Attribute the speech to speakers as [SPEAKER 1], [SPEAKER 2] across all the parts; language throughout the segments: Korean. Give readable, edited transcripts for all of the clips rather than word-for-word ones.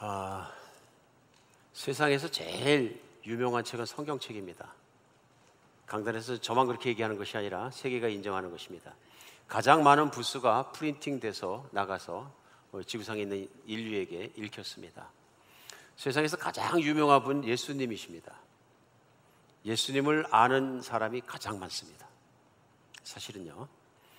[SPEAKER 1] 아, 세상에서 제일 유명한 책은 성경책입니다. 강단에서 저만 그렇게 얘기하는 것이 아니라 세계가 인정하는 것입니다. 가장 많은 부수가 프린팅돼서 나가서 지구상에 있는 인류에게 읽혔습니다. 세상에서 가장 유명한 분 예수님이십니다. 예수님을 아는 사람이 가장 많습니다. 사실은요.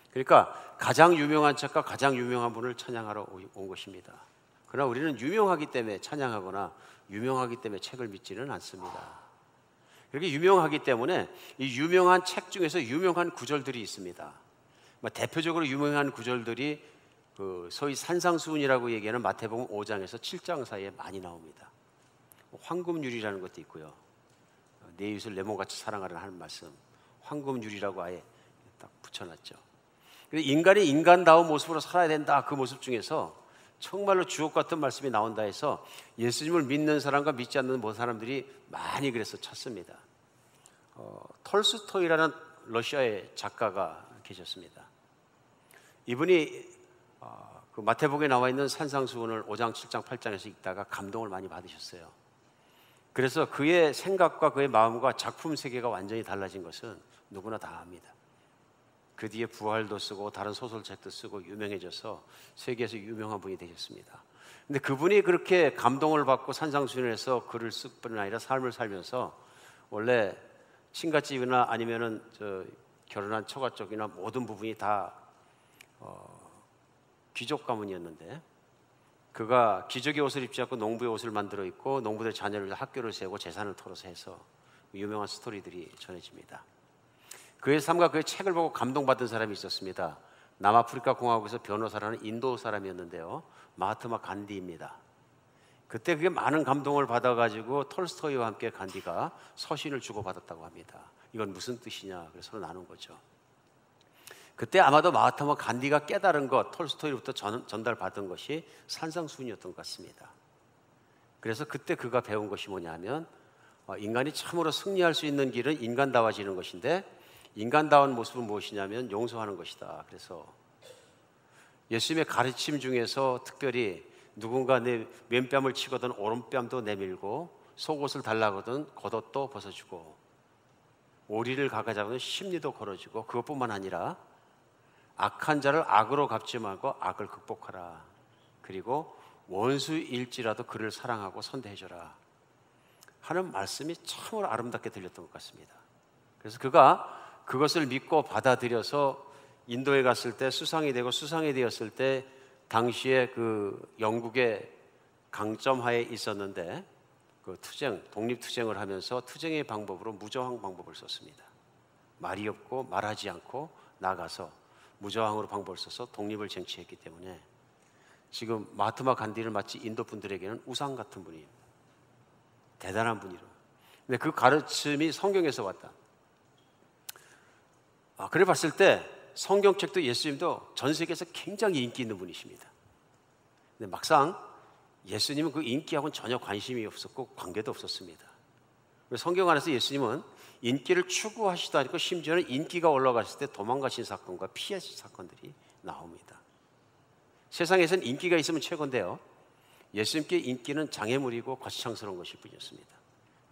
[SPEAKER 1] 그러니까 가장 유명한 책과 가장 유명한 분을 찬양하러 온 것입니다. 그러나 우리는 유명하기 때문에 찬양하거나 유명하기 때문에 책을 믿지는 않습니다. 그렇게 유명하기 때문에 이 유명한 책 중에서 유명한 구절들이 있습니다. 대표적으로 유명한 구절들이 소위 산상수훈이라고 얘기하는 마태복음 5장에서 7장 사이에 많이 나옵니다. 황금률이라는 것도 있고요. 내 이웃을 내 몸같이 사랑하라는 하는 말씀, 황금률이라고 아예 딱 붙여놨죠. 인간이 인간다운 모습으로 살아야 된다. 그 모습 중에서 정말로 주옥 같은 말씀이 나온다 해서 예수님을 믿는 사람과 믿지 않는 모든 사람들이 많이 그래서 찾습니다. 톨스토이라는 러시아의 작가가 계셨습니다. 이분이 그 마태복음에 나와 있는 산상수훈을 5장, 7장, 8장에서 읽다가 감동을 많이 받으셨어요. 그래서 그의 생각과 그의 마음과 작품 세계가 완전히 달라진 것은 누구나 다 압니다. 그 뒤에 부활도 쓰고 다른 소설책도 쓰고 유명해져서 세계에서 유명한 분이 되셨습니다. 근데 그분이 그렇게 감동을 받고 산상수훈에서 글을 쓸 뿐만 아니라 삶을 살면서 원래 친갓집이나 아니면은 결혼한 처가 쪽이나 모든 부분이 다 귀족 가문이었는데 그가 귀족의 옷을 입지 않고 농부의 옷을 만들어 입고 농부들 자녀를 학교를 세우고 재산을 털어서 해서 유명한 스토리들이 전해집니다. 그의 삶과 그의 책을 보고 감동받은 사람이 있었습니다. 남아프리카 공화국에서 변호사라는 인도 사람이었는데요. 마하트마 간디입니다. 그때 그게 많은 감동을 받아가지고 톨스토이와 함께 간디가 서신을 주고받았다고 합니다. 이건 무슨 뜻이냐 그래서 서로 나눈 거죠. 그때 아마도 마하트마 간디가 깨달은 것, 톨스토이로부터 전달받은 것이 산상수훈이었던 것 같습니다. 그래서 그때 그가 배운 것이 뭐냐면 인간이 참으로 승리할 수 있는 길은 인간다워지는 것인데 인간다운 모습은 무엇이냐면 용서하는 것이다. 그래서 예수님의 가르침 중에서 특별히 누군가 내 왼뺨을 치거든 오른뺨도 내밀고 속옷을 달라거든 겉옷도 벗어주고 오리를 가가자거든 심리도 걸어주고 그것뿐만 아니라 악한 자를 악으로 갚지 말고 악을 극복하라. 그리고 원수일지라도 그를 사랑하고 선대해줘라 하는 말씀이 참으로 아름답게 들렸던 것 같습니다. 그래서 그가 그것을 믿고 받아들여서 인도에 갔을 때 수상이 되고 수상이 되었을 때 당시에 그 영국의 강점하에 있었는데 그 투쟁, 독립투쟁을 하면서 투쟁의 방법으로 무저항 방법을 썼습니다. 말이 없고 말하지 않고 나가서 무저항으로 방법을 써서 독립을 쟁취했기 때문에 지금 마하트마 간디를 마치 인도 분들에게는 우상 같은 분입니다. 대단한 분이로. 근데 그 가르침이 성경에서 왔다. 그래 봤을 때 성경책도 예수님도 전 세계에서 굉장히 인기 있는 분이십니다. 근데 막상 예수님은 그 인기하고는 전혀 관심이 없었고 관계도 없었습니다. 성경 안에서 예수님은 인기를 추구하시다 않고 심지어는 인기가 올라갔을 때 도망가신 사건과 피하신 사건들이 나옵니다. 세상에서는 인기가 있으면 최고인데요. 예수님께 인기는 장애물이고 거시장스러운 것일 뿐이었습니다.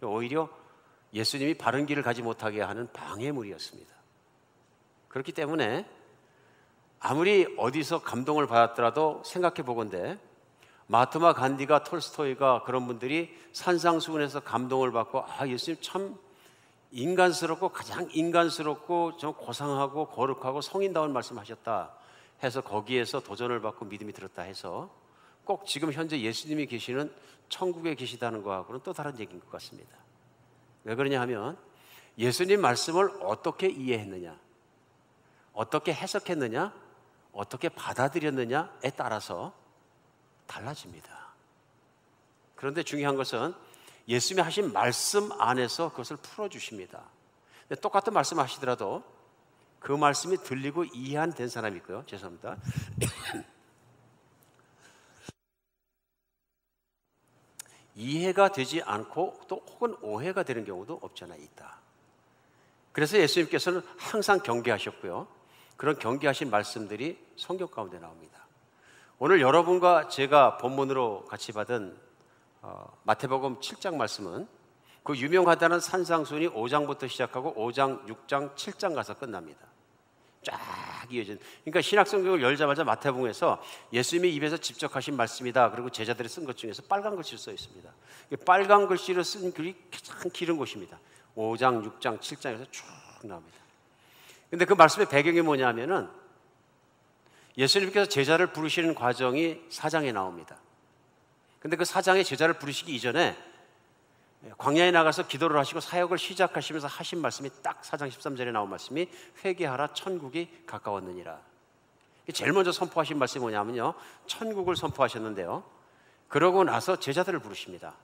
[SPEAKER 1] 오히려 예수님이 바른 길을 가지 못하게 하는 방해물이었습니다. 그렇기 때문에 아무리 어디서 감동을 받았더라도 생각해 보건대 마하트마 간디가 톨스토이가 그런 분들이 산상수훈에서 감동을 받고 예수님 참 인간스럽고 가장 인간스럽고 좀 고상하고 거룩하고 성인다운 말씀하셨다 해서 거기에서 도전을 받고 믿음이 들었다 해서 꼭 지금 현재 예수님이 계시는 천국에 계시다는 것하고는 또 다른 얘기인 것 같습니다. 왜 그러냐 하면 예수님 말씀을 어떻게 이해했느냐, 어떻게 해석했느냐, 어떻게 받아들였느냐에 따라서 달라집니다. 그런데 중요한 것은 예수님이 하신 말씀 안에서 그것을 풀어주십니다. 근데 똑같은 말씀 하시더라도 그 말씀이 들리고 이해 안 된 사람이 있고요. 죄송합니다. 이해가 되지 않고 또 혹은 오해가 되는 경우도 없지 않아 있다. 그래서 예수님께서는 항상 경계하셨고요. 그런 경계하신 말씀들이 성경 가운데 나옵니다. 오늘 여러분과 제가 본문으로 같이 받은 마태복음 7장 말씀은 그 유명하다는 산상순이 5장부터 시작하고 5장, 6장, 7장 가서 끝납니다. 쫙 이어진. 그러니까 신약성경을 열자마자 마태복음에서 예수님이 입에서 직접 하신 말씀이다. 그리고 제자들이 쓴 것 중에서 빨간 글씨로 써 있습니다. 빨간 글씨로 쓴 글이 가장 길은 곳입니다. 5장, 6장, 7장에서 쭉 나옵니다. 근데 그 말씀의 배경이 뭐냐면은 예수님께서 제자를 부르시는 과정이 4장에 나옵니다. 근데 그 4장에 제자를 부르시기 이전에 광야에 나가서 기도를 하시고 사역을 시작하시면서 하신 말씀이 딱 4장 13절에 나온 말씀이 회개하라 천국이 가까웠느니라. 제일 먼저 선포하신 말씀이 뭐냐면요, 천국을 선포하셨는데요, 그러고 나서 제자들을 부르십니다.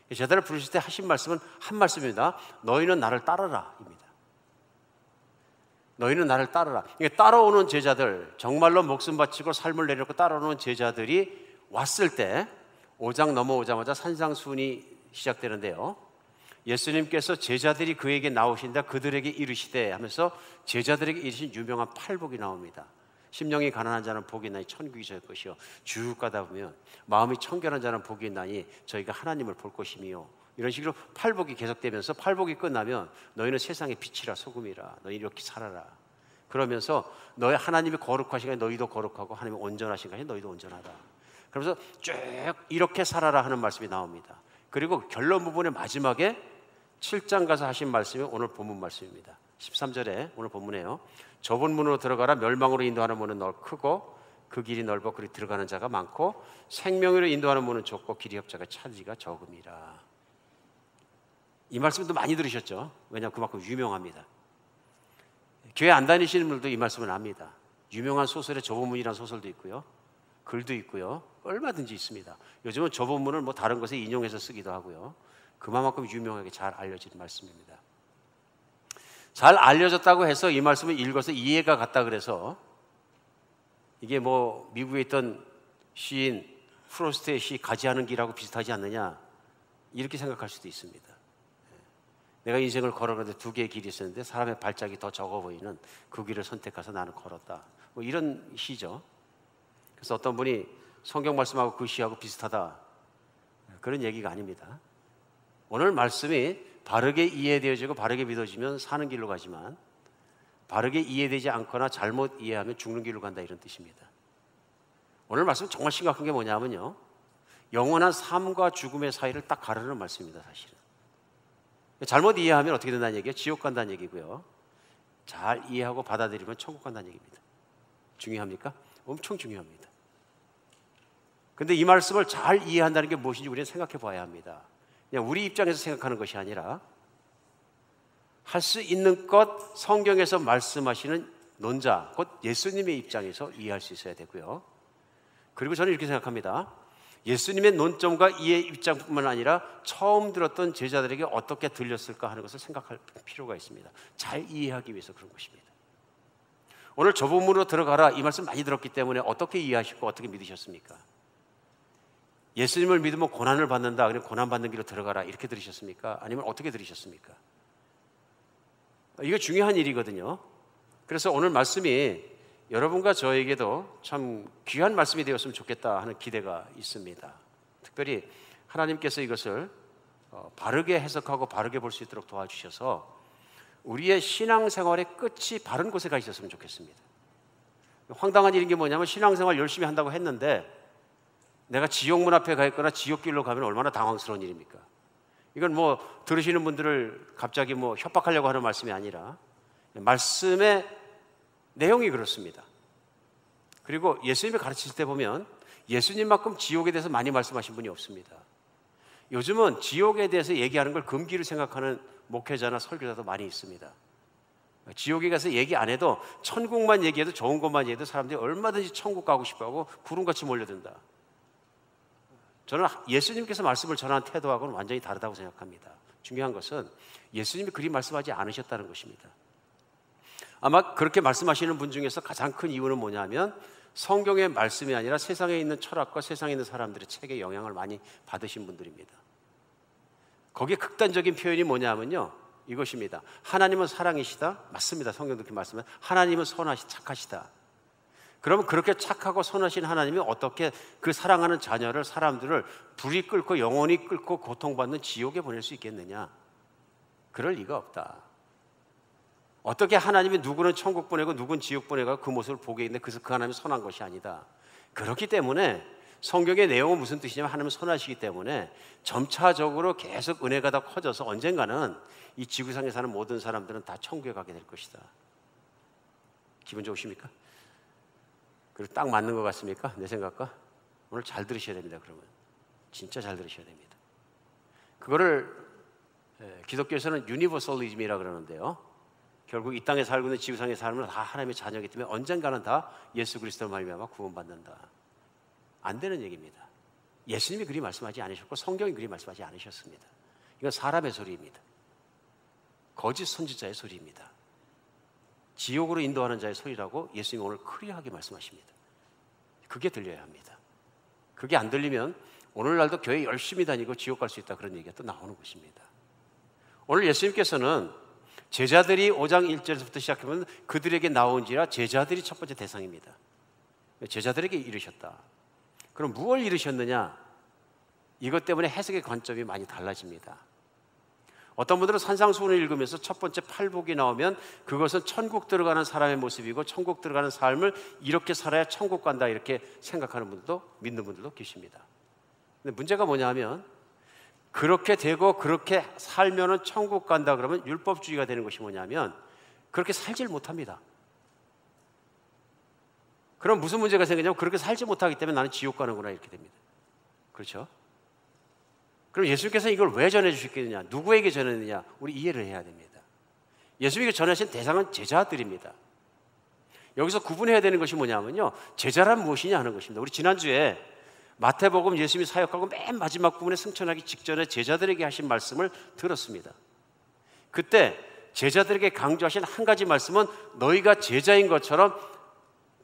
[SPEAKER 1] 제자들을 부르실 때 하신 말씀은 한 말씀입니다. 너희는 나를 따르라 입니다. 너희는 나를 따르라. 따라오는 제자들, 정말로 목숨 바치고 삶을 내려놓고 따라오는 제자들이 왔을 때 5장 넘어오자마자 산상순이 시작되는데요, 예수님께서 제자들이 그에게 나오신다 그들에게 이르시되 하면서 제자들에게 이르신 유명한 팔복이 나옵니다. 심령이 가난한 자는 복이 있나니 천국이 저의 것이요, 쭉 가다 보면 마음이 청결한 자는 복이 있나니 저희가 하나님을 볼 것이며, 이런 식으로 팔복이 계속되면서 팔복이 끝나면 너희는 세상의 빛이라 소금이라, 너희 이렇게 살아라. 그러면서 너희 하나님이 거룩하신 것에 너희도 거룩하고 하나님이 온전하신 것에 너희도 온전하다. 그러면서 쭉 이렇게 살아라 하는 말씀이 나옵니다. 그리고 결론 부분의 마지막에 7장 가서 하신 말씀이 오늘 본문 말씀입니다. 13절에 오늘 본문에요, 좁은 문으로 들어가라. 멸망으로 인도하는 문은 크고 그 길이 넓어 그리 들어가는 자가 많고 생명으로 인도하는 문은 좁고 길이 협자가 찾기가 적음이라. 이 말씀도 많이 들으셨죠? 왜냐하면 그만큼 유명합니다. 교회 안 다니시는 분들도 이 말씀을 압니다. 유명한 소설에 좁은 문이라는 소설도 있고요, 글도 있고요, 얼마든지 있습니다. 요즘은 좁은 문을 뭐 다른 것에 인용해서 쓰기도 하고요. 그만큼 유명하게 잘 알려진 말씀입니다. 잘 알려졌다고 해서 이 말씀을 읽어서 이해가 갔다 그래서 이게 뭐 미국에 있던 시인 프로스트의 시 가지하는 길하고 비슷하지 않느냐, 이렇게 생각할 수도 있습니다. 내가 인생을 걸어가는데 두 개의 길이 있었는데 사람의 발짝이 더 적어 보이는 그 길을 선택해서 나는 걸었다, 뭐 이런 시죠. 그래서 어떤 분이 성경 말씀하고 그 시하고 비슷하다, 그런 얘기가 아닙니다. 오늘 말씀이 바르게 이해되어지고 바르게 믿어지면 사는 길로 가지만 바르게 이해되지 않거나 잘못 이해하면 죽는 길로 간다, 이런 뜻입니다. 오늘 말씀은 정말 심각한 게 뭐냐면요, 영원한 삶과 죽음의 사이를 딱 가르는 말씀입니다. 사실은 잘못 이해하면 어떻게 된다는 얘기예요? 지옥 간다는 얘기고요, 잘 이해하고 받아들이면 천국 간다는 얘기입니다. 중요합니까? 엄청 중요합니다. 근데 이 말씀을 잘 이해한다는 게 무엇인지 우리는 생각해 봐야 합니다. 그냥 우리 입장에서 생각하는 것이 아니라 할 수 있는 것, 성경에서 말씀하시는 논자, 곧 예수님의 입장에서 이해할 수 있어야 되고요. 그리고 저는 이렇게 생각합니다. 예수님의 논점과 이해 입장뿐만 아니라 처음 들었던 제자들에게 어떻게 들렸을까 하는 것을 생각할 필요가 있습니다. 잘 이해하기 위해서 그런 것입니다. 오늘 좁은 문으로 들어가라, 이 말씀 많이 들었기 때문에 어떻게 이해하시고 어떻게 믿으셨습니까? 예수님을 믿으면 고난을 받는다, 그럼 고난받는 길로 들어가라, 이렇게 들으셨습니까? 아니면 어떻게 들으셨습니까? 이거 중요한 일이거든요. 그래서 오늘 말씀이 여러분과 저에게도 참 귀한 말씀이 되었으면 좋겠다 하는 기대가 있습니다. 특별히 하나님께서 이것을 바르게 해석하고 바르게 볼 수 있도록 도와주셔서 우리의 신앙생활의 끝이 바른 곳에 가 있었으면 좋겠습니다. 황당한 일인 게 뭐냐면 신앙생활 열심히 한다고 했는데 내가 지옥문 앞에 가 있거나 지옥길로 가면 얼마나 당황스러운 일입니까? 이건 뭐 들으시는 분들을 갑자기 뭐 협박하려고 하는 말씀이 아니라 말씀의 내용이 그렇습니다. 그리고 예수님이 가르치실 때 보면 예수님만큼 지옥에 대해서 많이 말씀하신 분이 없습니다. 요즘은 지옥에 대해서 얘기하는 걸 금기로 생각하는 목회자나 설교자도 많이 있습니다. 지옥에 가서 얘기 안 해도 천국만 얘기해도 좋은 것만 얘기해도 사람들이 얼마든지 천국 가고 싶어하고 구름같이 몰려든다. 저는 예수님께서 말씀을 전하는 태도하고는 완전히 다르다고 생각합니다. 중요한 것은 예수님이 그리 말씀하지 않으셨다는 것입니다. 아마 그렇게 말씀하시는 분 중에서 가장 큰 이유는 뭐냐면 성경의 말씀이 아니라 세상에 있는 철학과 세상에 있는 사람들의 책에 영향을 많이 받으신 분들입니다. 거기에 극단적인 표현이 뭐냐면요, 이것입니다. 하나님은 사랑이시다. 맞습니다. 성경도 그렇게 말씀합니다. 하나님은 선하시 착하시다. 그러면 그렇게 착하고 선하신 하나님이 어떻게 그 사랑하는 자녀를, 사람들을 불이 끓고 영원히 끓고 고통받는 지옥에 보낼 수 있겠느냐? 그럴 리가 없다. 어떻게 하나님이 누구는 천국 보내고 누구는 지옥 보내고 그 모습을 보게 있는데 그래서 그 하나님이 선한 것이 아니다. 그렇기 때문에 성경의 내용은 무슨 뜻이냐면 하나님은 선하시기 때문에 점차적으로 계속 은혜가 더 커져서 언젠가는 이 지구상에 사는 모든 사람들은 다 천국에 가게 될 것이다. 기분 좋으십니까? 그리고 딱 맞는 것 같습니까? 내 생각과? 오늘 잘 들으셔야 됩니다. 그러면 진짜 잘 들으셔야 됩니다. 그거를 기독교에서는 유니버설리즘이라 그러는데요, 결국 이 땅에 살고 있는 지구상의 삶은 다 하나님의 자녀이기 때문에 언젠가는 다 예수 그리스도로 말미암아 구원받는다. 안 되는 얘기입니다. 예수님이 그리 말씀하지 않으셨고 성경이 그리 말씀하지 않으셨습니다. 이건 사람의 소리입니다. 거짓 선지자의 소리입니다. 지옥으로 인도하는 자의 소리라고 예수님이 오늘 클리어하게 말씀하십니다. 그게 들려야 합니다. 그게 안 들리면 오늘날도 교회 열심히 다니고 지옥 갈 수 있다, 그런 얘기가 또 나오는 것입니다. 오늘 예수님께서는 제자들이 5장 1절에서부터 시작하면 그들에게 나온지라, 제자들이 첫 번째 대상입니다. 제자들에게 이르셨다. 그럼 무엇을 이르셨느냐? 이것 때문에 해석의 관점이 많이 달라집니다. 어떤 분들은 산상수훈을 읽으면서 첫 번째 팔복이 나오면 그것은 천국 들어가는 사람의 모습이고 천국 들어가는 삶을 이렇게 살아야 천국 간다, 이렇게 생각하는 분들도, 믿는 분들도 계십니다. 근데 문제가 뭐냐 하면 그렇게 되고 그렇게 살면은 천국 간다 그러면 율법주의가 되는 것이 뭐냐면 그렇게 살질 못합니다. 그럼 무슨 문제가 생기냐면 그렇게 살지 못하기 때문에 나는 지옥 가는구나, 이렇게 됩니다. 그렇죠? 그럼 예수님께서 이걸 왜 전해주셨겠느냐, 누구에게 전했느냐, 우리 이해를 해야 됩니다. 예수님이 전하신 대상은 제자들입니다. 여기서 구분해야 되는 것이 뭐냐면요, 제자란 무엇이냐 하는 것입니다. 우리 지난주에 마태복음 예수님이 사역하고 맨 마지막 부분에 승천하기 직전에 제자들에게 하신 말씀을 들었습니다. 그때 제자들에게 강조하신 한 가지 말씀은 너희가 제자인 것처럼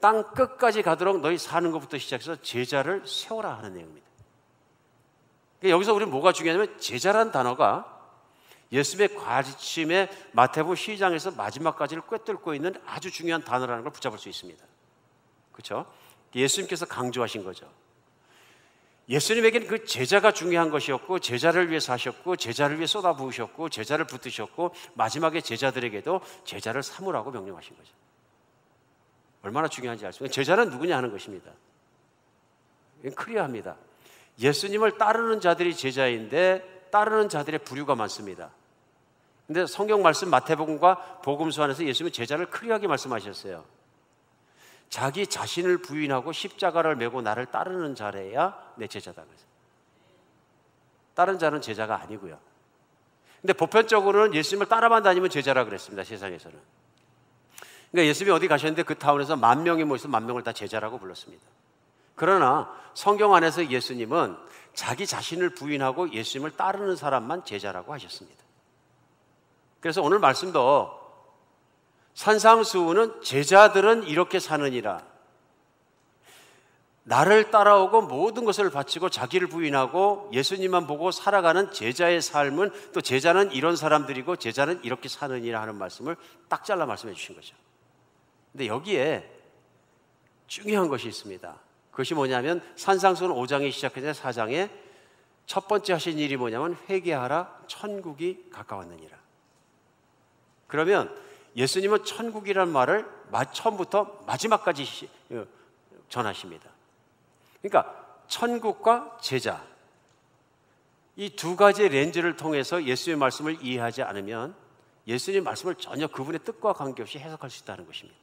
[SPEAKER 1] 땅 끝까지 가도록 너희 사는 것부터 시작해서 제자를 세워라 하는 내용입니다. 여기서 우리는 뭐가 중요하냐면 제자라는 단어가 예수님의 가르침에 마태복음 12장에서 마지막까지를 꿰뚫고 있는 아주 중요한 단어라는 걸 붙잡을 수 있습니다. 그렇죠? 예수님께서 강조하신 거죠. 예수님에게는 그 제자가 중요한 것이었고 제자를 위해 사셨고 제자를 위해 쏟아부으셨고 제자를 붙드셨고 마지막에 제자들에게도 제자를 삼으라고 명령하신 거죠. 얼마나 중요한지 알 수 있어요. 제자는 누구냐 하는 것입니다. 이건 클리어합니다. 예수님을 따르는 자들이 제자인데 따르는 자들의 부류가 많습니다. 근데 성경 말씀 마태복음과 복음서 안에서 예수님은 제자를 클리어하게 말씀하셨어요. 자기 자신을 부인하고 십자가를 메고 나를 따르는 자래야 내 제자다. 다른 자는 제자가 아니고요. 근데 보편적으로는 예수님을 따라만 다니면 제자라 그랬습니다. 세상에서는. 그러니까 예수님이 어디 가셨는데 그 타운에서 10,000명이 모여서 10,000명을 다 제자라고 불렀습니다. 그러나 성경 안에서 예수님은 자기 자신을 부인하고 예수님을 따르는 사람만 제자라고 하셨습니다. 그래서 오늘 말씀도 산상수훈은 제자들은 이렇게 사느니라, 나를 따라오고 모든 것을 바치고 자기를 부인하고 예수님만 보고 살아가는 제자의 삶은, 또 제자는 이런 사람들이고 제자는 이렇게 사느니라 하는 말씀을 딱 잘라 말씀해 주신 거죠. 근데 여기에 중요한 것이 있습니다. 그것이 뭐냐면 산상수훈 5장에 시작해서 4장에 첫 번째 하신 일이 뭐냐면 회개하라, 천국이 가까웠느니라. 그러면 예수님은 천국이라는 말을 처음부터 마지막까지 전하십니다. 그러니까 천국과 제자, 이 두 가지 렌즈를 통해서 예수님의 말씀을 이해하지 않으면 예수님의 말씀을 전혀 그분의 뜻과 관계없이 해석할 수 있다는 것입니다.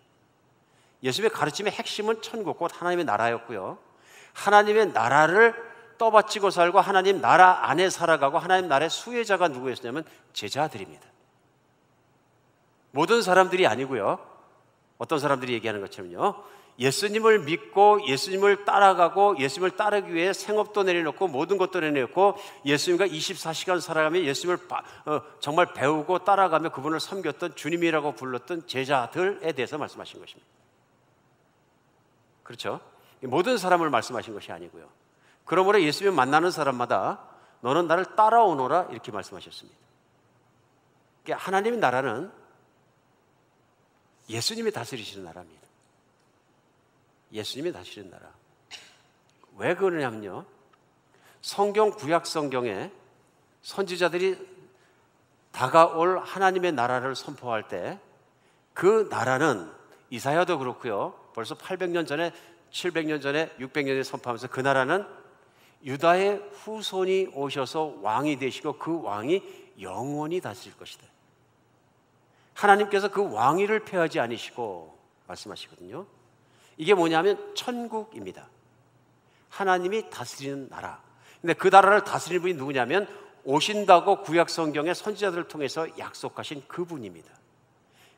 [SPEAKER 1] 예수님의 가르침의 핵심은 천국, 곧 하나님의 나라였고요, 하나님의 나라를 떠받치고 살고 하나님 나라 안에 살아가고 하나님 나라의 수혜자가 누구였냐면 제자들입니다. 모든 사람들이 아니고요, 어떤 사람들이 얘기하는 것처럼요, 예수님을 믿고 예수님을 따라가고 예수님을 따르기 위해 생업도 내려놓고 모든 것도 내려놓고 예수님과 24시간 살아가며 예수님을 정말 배우고 따라가며 그분을 섬겼던, 주님이라고 불렀던 제자들에 대해서 말씀하신 것입니다. 그렇죠? 모든 사람을 말씀하신 것이 아니고요. 그러므로 예수님 만나는 사람마다 너는 나를 따라오너라, 이렇게 말씀하셨습니다. 그러니까 하나님의 나라는 예수님이 다스리시는 나라입니다. 예수님이 다스리는 나라. 왜 그러냐면요, 성경 구약 성경에 선지자들이 다가올 하나님의 나라를 선포할 때 그 나라는 이사야도 그렇고요, 벌써 800년 전에 700년 전에 600년 전에 선포하면서 그 나라는 유다의 후손이 오셔서 왕이 되시고 그 왕이 영원히 다스릴 것이다. 하나님께서 그 왕위를 폐하지 않으시고 말씀하시거든요. 이게 뭐냐면 천국입니다. 하나님이 다스리는 나라. 근데 그 나라를 다스리는 분이 누구냐면 오신다고 구약 성경의 선지자들을 통해서 약속하신 그분입니다.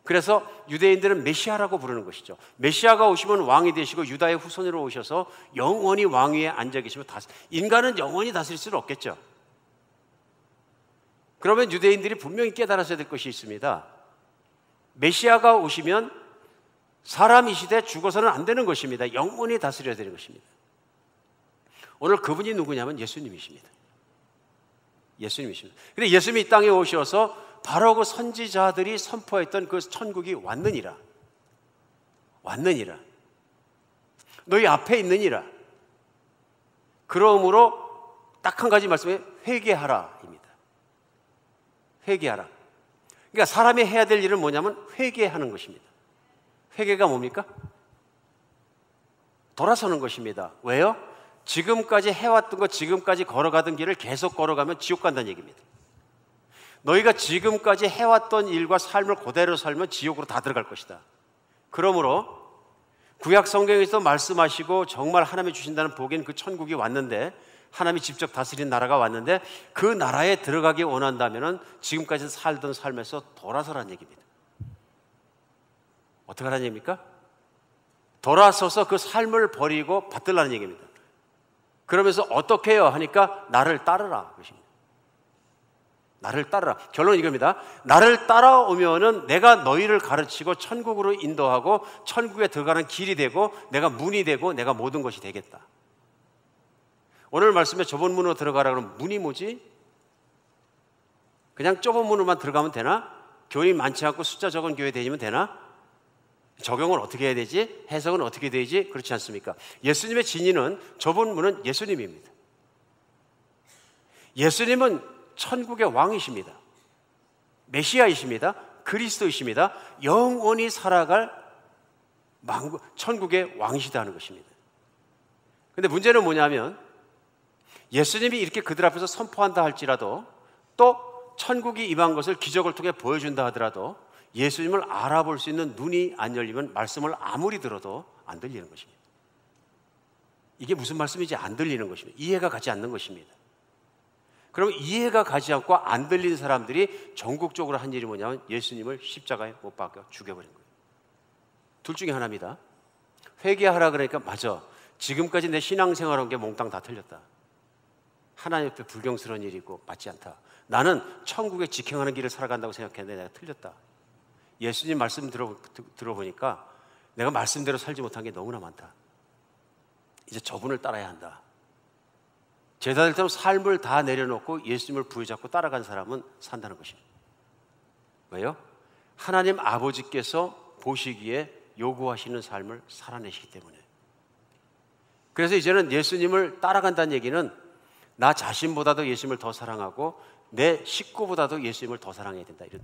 [SPEAKER 1] 그래서 유대인들은 메시아라고 부르는 것이죠. 메시아가 오시면 왕이 되시고 유다의 후손으로 오셔서 영원히 왕위에 앉아 계시면 인간은 영원히 다스릴 수는 없겠죠. 그러면 유대인들이 분명히 깨달아야 될 것이 있습니다. 메시아가 오시면 사람이시되 죽어서는 안 되는 것입니다. 영원히 다스려야 되는 것입니다. 오늘 그분이 누구냐면 예수님이십니다. 예수님이십니다. 근데 예수님이 이 땅에 오셔서 바로 그 선지자들이 선포했던 그 천국이 왔느니라. 왔느니라. 너희 앞에 있느니라. 그러므로 딱 한 가지 말씀에 회개하라입니다. 회개하라. 그러니까 사람이 해야 될 일은 뭐냐면 회개하는 것입니다. 회개가 뭡니까? 돌아서는 것입니다. 왜요? 지금까지 해왔던 것, 지금까지 걸어가던 길을 계속 걸어가면 지옥 간다는 얘기입니다. 너희가 지금까지 해왔던 일과 삶을 그대로 살면 지옥으로 다 들어갈 것이다. 그러므로 구약 성경에서 말씀하시고 정말 하나님이 주신다는 복인 그 천국이 왔는데, 하나님이 직접 다스린 나라가 왔는데 그 나라에 들어가기 원한다면 지금까지 살던 삶에서 돌아서라는 얘기입니다. 어떻게 하라는 얘기입니까? 돌아서서 그 삶을 버리고 받들라는 얘기입니다. 그러면서 어떻게 해요? 하니까 나를 따르라 그것입니다. 나를 따르라. 결론은 이겁니다. 나를 따라오면은 내가 너희를 가르치고 천국으로 인도하고 천국에 들어가는 길이 되고 내가 문이 되고 내가 모든 것이 되겠다. 오늘 말씀에 좁은 문으로 들어가라 그러면 문이 뭐지? 그냥 좁은 문으로만 들어가면 되나? 교인 많지 않고 숫자 적은 교회 다니면 되나? 적용을 어떻게 해야 되지? 해석은 어떻게 되지? 그렇지 않습니까? 예수님의 진리는 좁은 문은 예수님입니다. 예수님은 천국의 왕이십니다. 메시아이십니다. 그리스도이십니다. 영원히 살아갈 천국의 왕이시다는 것입니다. 그런데 문제는 뭐냐면 예수님이 이렇게 그들 앞에서 선포한다 할지라도 또 천국이 임한 것을 기적을 통해 보여준다 하더라도 예수님을 알아볼 수 있는 눈이 안 열리면 말씀을 아무리 들어도 안 들리는 것입니다. 이게 무슨 말씀인지 안 들리는 것입니다. 이해가 가지 않는 것입니다. 그럼 이해가 가지 않고 안 들리는 사람들이 전국적으로 한 일이 뭐냐면 예수님을 십자가에 못 박아 죽여버린 거예요. 둘 중에 하나입니다. 회개하라 그러니까 맞아. 지금까지 내 신앙생활한 게 몽땅 다 틀렸다. 하나님 앞에 불경스러운 일이고 맞지 않다. 나는 천국에 직행하는 길을 살아간다고 생각했는데 내가 틀렸다. 예수님 말씀 들어보니까 내가 말씀대로 살지 못한 게 너무나 많다. 이제 저분을 따라야 한다. 제자들처럼 삶을 다 내려놓고 예수님을 부여잡고 따라간 사람은 산다는 것입니다. 왜요? 하나님 아버지께서 보시기에 요구하시는 삶을 살아내시기 때문에. 그래서 이제는 예수님을 따라간다는 얘기는 나 자신보다도 예수님을 더 사랑하고 내 식구보다도 예수님을 더 사랑해야 된다. 이런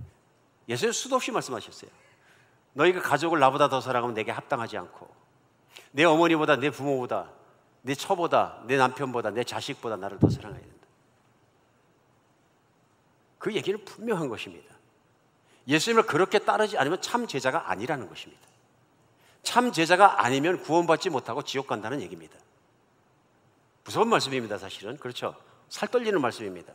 [SPEAKER 1] 예수님 수도 없이 말씀하셨어요. 너희가 가족을 나보다 더 사랑하면 내게 합당하지 않고 내 어머니보다 내 부모보다 내 처보다 내 남편보다 내 자식보다 나를 더 사랑해야 된다. 그 얘기는 분명한 것입니다. 예수님을 그렇게 따르지 않으면 참 제자가 아니라는 것입니다. 참 제자가 아니면 구원받지 못하고 지옥 간다는 얘기입니다. 무서운 말씀입니다. 사실은 그렇죠. 살 떨리는 말씀입니다.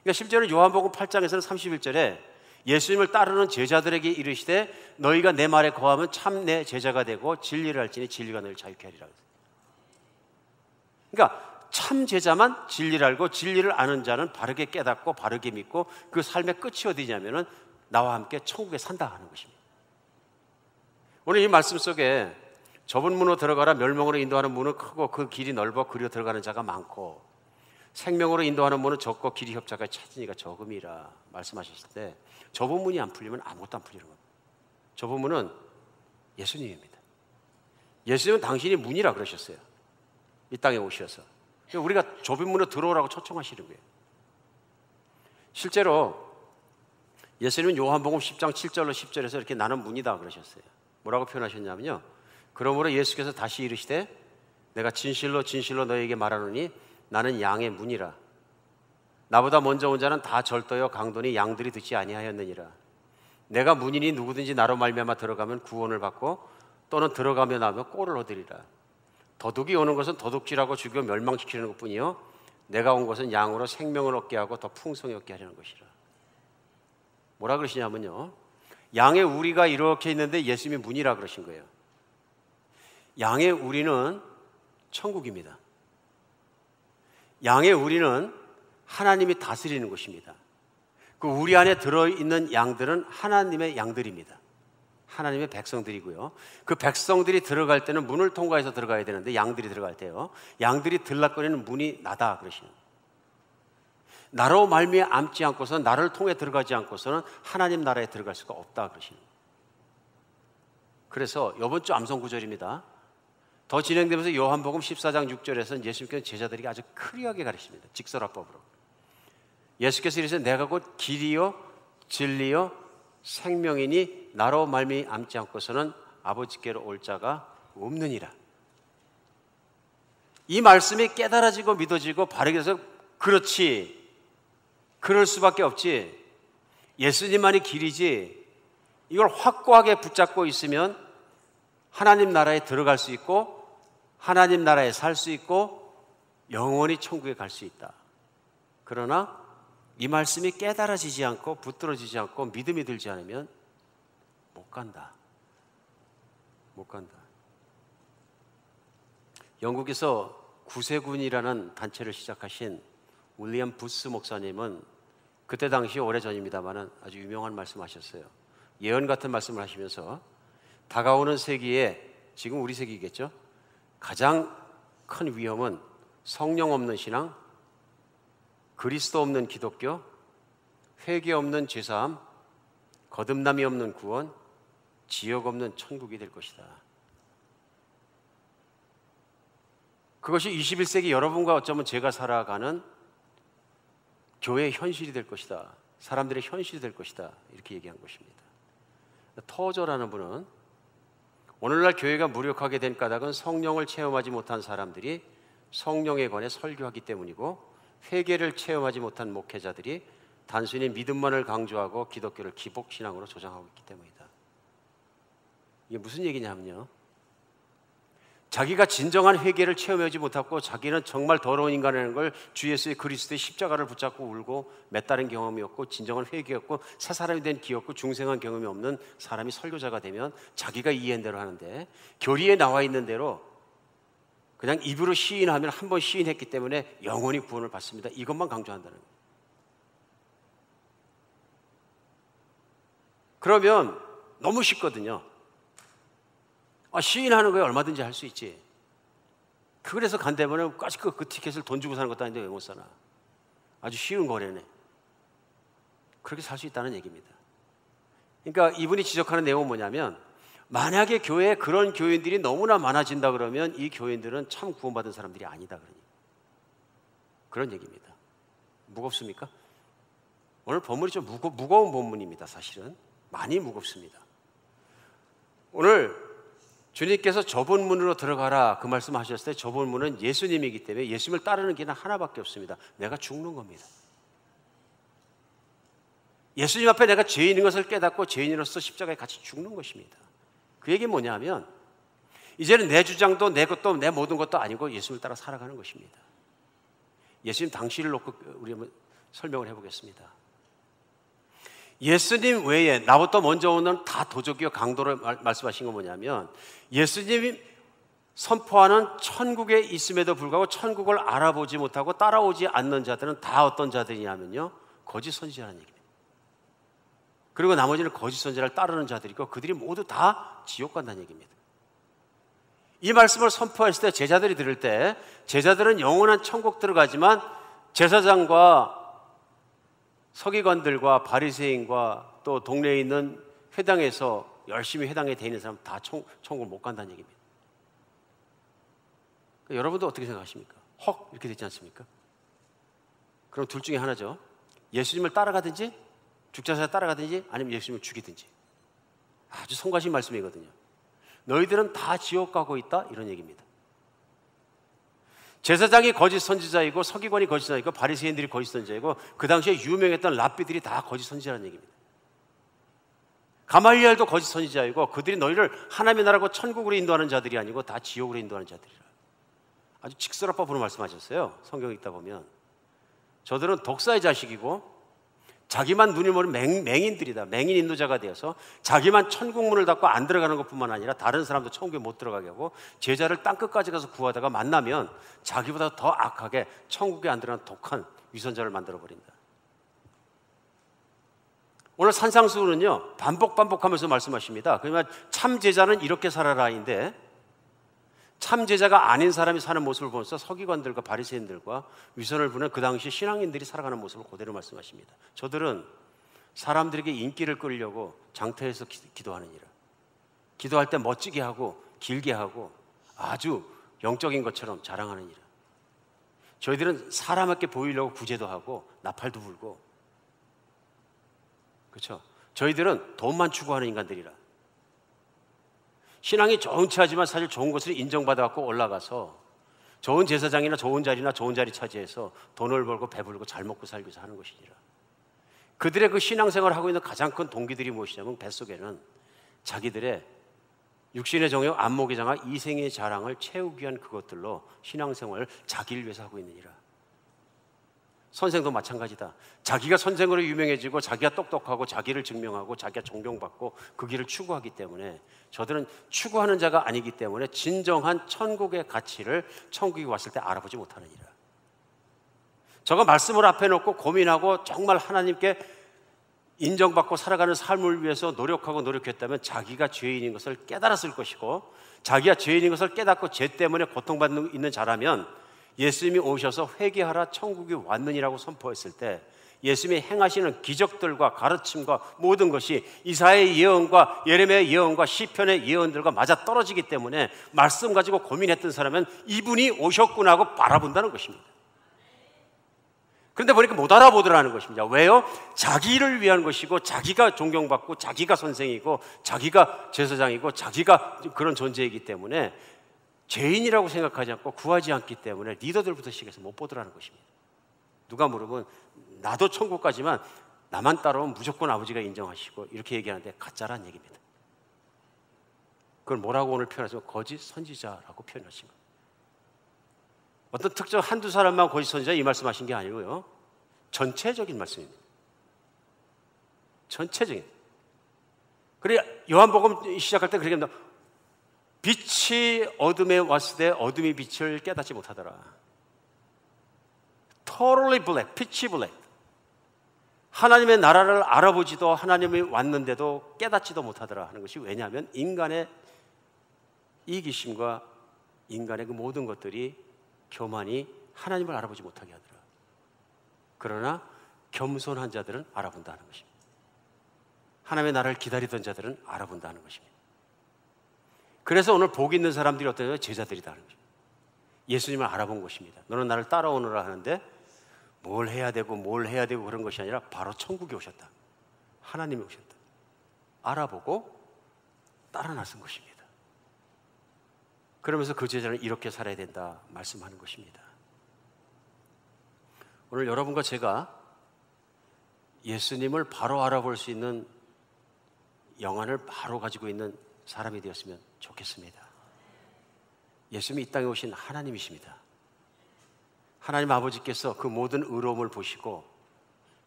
[SPEAKER 1] 그러니까 실제로 요한복음 8장에서는 31절에 예수님을 따르는 제자들에게 이르시되 너희가 내 말에 거하면 참 내 제자가 되고 진리를 알지니 진리가 너희를 자유케 하리라. 그러니까 참 제자만 진리를 알고 진리를 아는 자는 바르게 깨닫고 바르게 믿고 그 삶의 끝이 어디냐면은 나와 함께 천국에 산다 하는 것입니다. 오늘 이 말씀 속에 좁은 문으로 들어가라 멸망으로 인도하는 문은 크고 그 길이 넓어 그리로 들어가는 자가 많고 생명으로 인도하는 문은 적고 길이 협착하여 찾은 이가 적음이라 말씀하셨을 때 좁은 문이 안 풀리면 아무것도 안 풀리는 겁니다. 좁은 문은 예수님입니다. 예수님은 당신이 문이라 그러셨어요. 이 땅에 오셔서. 우리가 좁은 문으로 들어오라고 초청하시는 거예요. 실제로 예수님은 요한복음 10장 7절로 10절에서 이렇게 나는 문이다 그러셨어요. 뭐라고 표현하셨냐면요, 그러므로 예수께서 다시 이르시되 내가 진실로 진실로 너희에게 말하노니 나는 양의 문이라. 나보다 먼저 온 자는 다 절도여 강도니 양들이 듣지 아니하였느니라. 내가 문이니 누구든지 나로 말미암아 들어가면 구원을 받고 또는 들어가며 나면 꼴을 얻으리라. 도둑이 오는 것은 도둑질하고 죽여 멸망시키는 것뿐이요 내가 온 것은 양으로 생명을 얻게 하고 더 풍성히 얻게 하려는 것이라. 뭐라 그러시냐면요, 양의 우리가 이렇게 있는데 예수님이 문이라 그러신 거예요. 양의 우리는 천국입니다. 양의 우리는 하나님이 다스리는 곳입니다. 그 우리 안에 들어있는 양들은 하나님의 양들입니다. 하나님의 백성들이고요. 그 백성들이 들어갈 때는 문을 통과해서 들어가야 되는데 양들이 들어갈 때요, 양들이 들락거리는 문이 나다 그러시는 거예요. 나로 말미암지 않고서는, 나를 통해 들어가지 않고서는 하나님 나라에 들어갈 수가 없다 그러시는 거예요. 그래서 이번 주 암송 구절입니다. 더 진행되면서 요한복음 14장 6절에서는 예수님께서 제자들에게 아주 클리어하게 가르칩니다. 직설화법으로. 예수께서 이르시되 내가 곧 길이요 진리요 생명이니 나로 말미암지 않고서는 아버지께로 올 자가 없느니라. 이 말씀이 깨달아지고 믿어지고 바르게 해서 그렇지, 그럴 수밖에 없지, 예수님만이 길이지, 이걸 확고하게 붙잡고 있으면 하나님 나라에 들어갈 수 있고 하나님 나라에 살 수 있고 영원히 천국에 갈 수 있다. 그러나 이 말씀이 깨달아지지 않고 붙들어지지 않고 믿음이 들지 않으면 못 간다. 못 간다. 영국에서 구세군이라는 단체를 시작하신 윌리엄 부스 목사님은 그때 당시 오래전입니다만 아주 유명한 말씀하셨어요. 예언 같은 말씀을 하시면서 다가오는 세기에, 지금 우리 세기겠죠, 가장 큰 위험은 성령 없는 신앙, 그리스도 없는 기독교, 회개 없는 죄사함, 거듭남이 없는 구원, 지옥 없는 천국이 될 것이다. 그것이 21세기 여러분과 어쩌면 제가 살아가는 교회의 현실이 될 것이다. 사람들의 현실이 될 것이다. 이렇게 얘기한 것입니다. 터저라는 분은 오늘날 교회가 무력하게 된 까닭은 성령을 체험하지 못한 사람들이 성령에 관해 설교하기 때문이고, 회개를 체험하지 못한 목회자들이 단순히 믿음만을 강조하고 기독교를 기복신앙으로 조장하고 있기 때문이다. 이게 무슨 얘기냐면요, 자기가 진정한 회개를 체험하지 못하고 자기는 정말 더러운 인간이라는 걸 주 예수의 그리스도의 십자가를 붙잡고 울고 맺다른 경험이 없고 진정한 회개가 없고 새 사람이 된 기억 없고 중생한 경험이 없는 사람이 설교자가 되면 자기가 이해한 대로 하는데, 교리에 나와 있는 대로 그냥 입으로 시인하면 한 번 시인했기 때문에 영원히 구원을 받습니다. 이것만 강조한다는 거예요. 그러면 너무 쉽거든요. 시인하는 거에 얼마든지 할 수 있지. 그래서 간다면 그 티켓을 돈 주고 사는 것도 아닌데 왜 못 사나. 아주 쉬운 거래네. 그렇게 살 수 있다는 얘기입니다. 그러니까 이분이 지적하는 내용은 뭐냐면, 만약에 교회에 그런 교인들이 너무나 많아진다 그러면 이 교인들은 참 구원받은 사람들이 아니다, 그런 얘기입니다. 무겁습니까? 오늘 본문이 좀 무거운 본문입니다. 사실은 많이 무겁습니다. 오늘 주님께서 좁은 문으로 들어가라 그 말씀하셨을 때 좁은 문은 예수님이기 때문에 예수님을 따르는 길은 하나밖에 없습니다. 내가 죽는 겁니다. 예수님 앞에 내가 죄인인 것을 깨닫고 죄인으로서 십자가에 같이 죽는 것입니다. 그 얘기는 뭐냐면, 이제는 내 주장도 내 것도 내 모든 것도 아니고 예수님을 따라 살아가는 것입니다. 예수님 당시를 놓고 우리 한번 설명을 해보겠습니다. 예수님 외에 나보다 먼저 오는 다 도적이요 강도를 말씀하신 건 뭐냐면, 예수님이 선포하는 천국에 있음에도 불구하고 천국을 알아보지 못하고 따라오지 않는 자들은 다 어떤 자들이냐면요, 거짓 선지자라는 얘기입니다. 그리고 나머지는 거짓 선지자를 따르는 자들이고 그들이 모두 다 지옥 간다는 얘기입니다. 이 말씀을 선포했을 때 제자들이 들을 때, 제자들은 영원한 천국 들어가지만 제사장과 서기관들과 바리새인과 또 동네에 있는 회당에서 열심히 회당에 대 있는 사람 다 천국을 못 간다는 얘기입니다. 여러분도 어떻게 생각하십니까? 헉 이렇게 되지 않습니까? 그럼 둘 중에 하나죠. 예수님을 따라가든지 죽자사자 따라가든지 아니면 예수님을 죽이든지. 아주 성가신 말씀이거든요. 너희들은 다 지옥 가고 있다 이런 얘기입니다. 제사장이 거짓 선지자이고 서기관이 거짓 선지자이고 바리새인들이 거짓 선지자이고 그 당시에 유명했던 랍비들이 다 거짓 선지자라는 얘기입니다. 가말리엘도 거짓 선지자이고 그들이 너희를 하나님의 나라고 천국으로 인도하는 자들이 아니고 다 지옥으로 인도하는 자들이라. 아주 직설업법으로 말씀하셨어요. 성경 읽다 보면. 저들은 독사의 자식이고 자기만 눈이 멀은 맹인들이다. 맹인 인도자가 되어서 자기만 천국문을 닫고 안 들어가는 것뿐만 아니라 다른 사람도 천국에 못 들어가게 하고 제자를 땅끝까지 가서 구하다가 만나면 자기보다 더 악하게 천국에 안 들어가는 독한 위선자를 만들어버린다. 오늘 산상수훈은요 반복하면서 말씀하십니다. 그러면 참 제자는 이렇게 살아라인데 참 제자가 아닌 사람이 사는 모습을 보면서 서기관들과 바리새인들과 위선을 부는 그 당시 신앙인들이 살아가는 모습을 그대로 말씀하십니다. 저들은 사람들에게 인기를 끌려고 장터에서 기도하느니라. 기도할 때 멋지게 하고 길게 하고 아주 영적인 것처럼 자랑하느니라. 저희들은 사람에게 보이려고 구제도 하고 나팔도 불고, 그렇죠? 저희들은 돈만 추구하는 인간들이라. 신앙이 좋은 체하지만 사실 좋은 것을 인정받아갖고 올라가서 좋은 제사장이나 좋은 자리나 좋은 자리 차지해서 돈을 벌고 배불고 잘 먹고 살기 위해서 하는 것이니라. 그들의 그 신앙생활을 하고 있는 가장 큰 동기들이 무엇이냐면 뱃속에는 자기들의 육신의 정욕, 안목의 장악, 이생의 자랑을 채우기 위한 그것들로 신앙생활을 자기를 위해서 하고 있느니라. 선생도 마찬가지다. 자기가 선생으로 유명해지고 자기가 똑똑하고 자기를 증명하고 자기가 존경받고 그 길을 추구하기 때문에 저들은 추구하는 자가 아니기 때문에 진정한 천국의 가치를 천국에 왔을 때 알아보지 못하느니라. 저가 말씀을 앞에 놓고 고민하고 정말 하나님께 인정받고 살아가는 삶을 위해서 노력했다면 자기가 죄인인 것을 깨달았을 것이고, 자기가 죄인인 것을 깨닫고 죄 때문에 고통받는 있는 자라면 예수님이 오셔서 회개하라 천국이 왔느니라고 선포했을 때 예수님이 행하시는 기적들과 가르침과 모든 것이 이사야의 예언과 예레미야의 예언과 시편의 예언들과 맞아 떨어지기 때문에 말씀 가지고 고민했던 사람은 이분이 오셨구나 하고 바라본다는 것입니다. 그런데 보니까 못 알아보더라는 것입니다. 왜요? 자기를 위한 것이고 자기가 존경받고 자기가 선생이고 자기가 제사장이고 자기가 그런 존재이기 때문에 죄인이라고 생각하지 않고 구하지 않기 때문에 리더들부터 시작해서 못 보더라는 것입니다. 누가 물으면 나도 천국 가지만 나만 따라오면 무조건 아버지가 인정하시고 이렇게 얘기하는데 가짜란 얘기입니다. 그걸 뭐라고 오늘 표현하시면 거짓 선지자라고 표현하신 거예요. 어떤 특정 한두 사람만 거짓 선지자 이 말씀하신 게 아니고요, 전체적인 말씀입니다. 전체적인. 그래 요한복음 시작할 때 그렇게 합니다. 빛이 어둠에 왔을 때 어둠이 빛을 깨닫지 못하더라. Totally black, pitchy black. 하나님의 나라를 알아보지도 하나님이 왔는데도 깨닫지도 못하더라 하는 것이 왜냐하면 인간의 이기심과 인간의 그 모든 것들이 교만이 하나님을 알아보지 못하게 하더라. 그러나 겸손한 자들은 알아본다는 것입니다. 하나님의 나라를 기다리던 자들은 알아본다는 것입니다. 그래서 오늘 복 있는 사람들이 어때요? 제자들이다는 것입니다. 예수님을 알아본 것입니다. 너는 나를 따라오너라 하는데 뭘 해야 되고 그런 것이 아니라 바로 천국에 오셨다. 하나님이 오셨다. 알아보고 따라 나선 것입니다. 그러면서 그 제자는 이렇게 살아야 된다 말씀하는 것입니다. 오늘 여러분과 제가 예수님을 바로 알아볼 수 있는 영안을 바로 가지고 있는 사람이 되었으면 좋겠습니다. 예수님이 이 땅에 오신 하나님이십니다. 하나님 아버지께서 그 모든 의로움을 보시고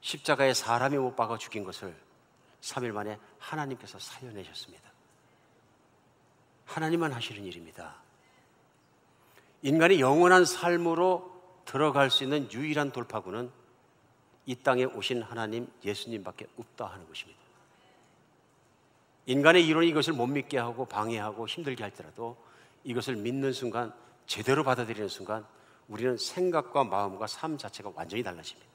[SPEAKER 1] 십자가에 사람이 못 박아 죽인 것을 3일 만에 하나님께서 살려내셨습니다. 하나님만 하시는 일입니다. 인간이 영원한 삶으로 들어갈 수 있는 유일한 돌파구는 이 땅에 오신 하나님 예수님밖에 없다 하는 것입니다. 인간의 이론이 이것을 못 믿게 하고 방해하고 힘들게 할지라도 이것을 믿는 순간, 제대로 받아들이는 순간 우리는 생각과 마음과 삶 자체가 완전히 달라집니다.